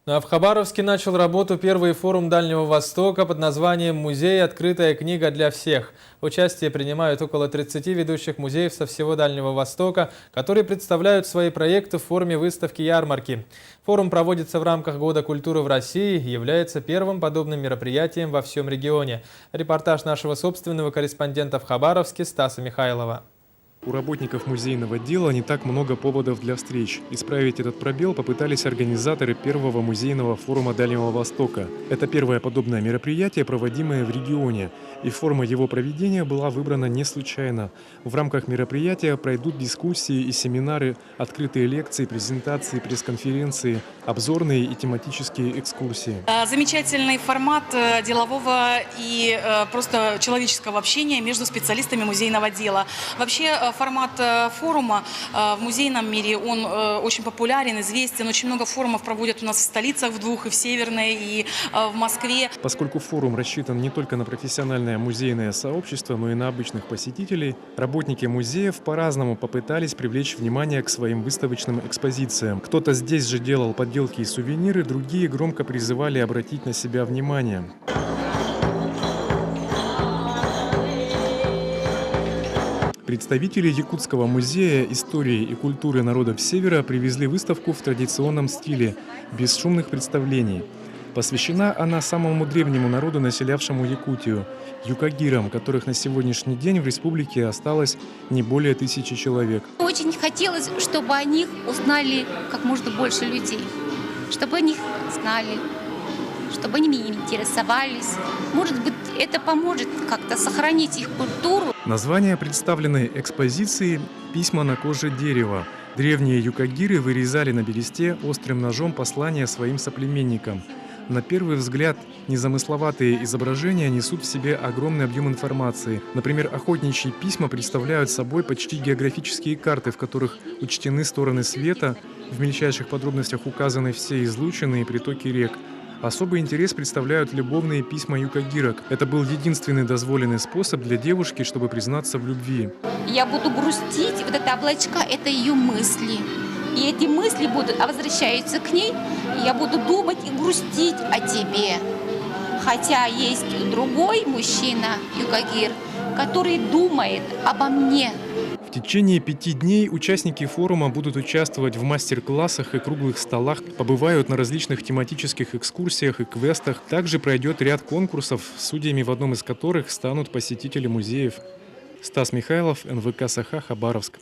Ну а в Хабаровске начал работу первый форум Дальнего Востока под названием «Музей. Открытая книга для всех». Участие принимают около 30 ведущих музеев со всего Дальнего Востока, которые представляют свои проекты в форме выставки-ярмарки. Форум проводится в рамках Года культуры в России и является первым подобным мероприятием во всем регионе. Репортаж нашего собственного корреспондента в Хабаровске Стаса Михайлова. У работников музейного дела не так много поводов для встреч. Исправить этот пробел попытались организаторы первого музейного форума Дальнего Востока. Это первое подобное мероприятие, проводимое в регионе. И форма его проведения была выбрана не случайно. В рамках мероприятия пройдут дискуссии и семинары, открытые лекции, презентации, пресс-конференции, обзорные и тематические экскурсии. Замечательный формат делового и просто человеческого общения между специалистами музейного дела. Вообще формат форума в музейном мире, он очень популярен, известен. Очень много форумов проводят у нас в столицах, в двух, и в Северной, и в Москве. Поскольку форум рассчитан не только на профессиональное музейное сообщество, но и на обычных посетителей, работники музеев по-разному попытались привлечь внимание к своим выставочным экспозициям. Кто-то здесь же делал подделки и сувениры, другие громко призывали обратить на себя внимание. Представители Якутского музея истории и культуры народов Севера привезли выставку в традиционном стиле, без шумных представлений. Посвящена она самому древнему народу, населявшему Якутию – юкагирам, которых на сегодняшний день в республике осталось не более 1000 человек. Очень хотелось, чтобы о них узнали как можно больше людей, чтобы о них знали, чтобы они ими интересовались. Может быть, это поможет как-то сохранить их культуру. Название представленной экспозиции «Письма на коже дерева». Древние юкагиры вырезали на бересте острым ножом послания своим соплеменникам. На первый взгляд, незамысловатые изображения несут в себе огромный объем информации. Например, охотничьи письма представляют собой почти географические карты, в которых учтены стороны света, в мельчайших подробностях указаны все излучины и притоки рек. Особый интерес представляют любовные письма юкагирок. Это был единственный дозволенный способ для девушки, чтобы признаться в любви. Я буду грустить, вот это облачко – это ее мысли. И эти мысли будут, возвращаются к ней, и я буду думать и грустить о тебе. Хотя есть другой мужчина, юкагир, который думает обо мне. В течение 5 дней участники форума будут участвовать в мастер-классах и круглых столах, побывают на различных тематических экскурсиях и квестах. Также пройдет ряд конкурсов, судьями в одном из которых станут посетители музеев. Стас Михайлов, НВК «Саха», Хабаровск.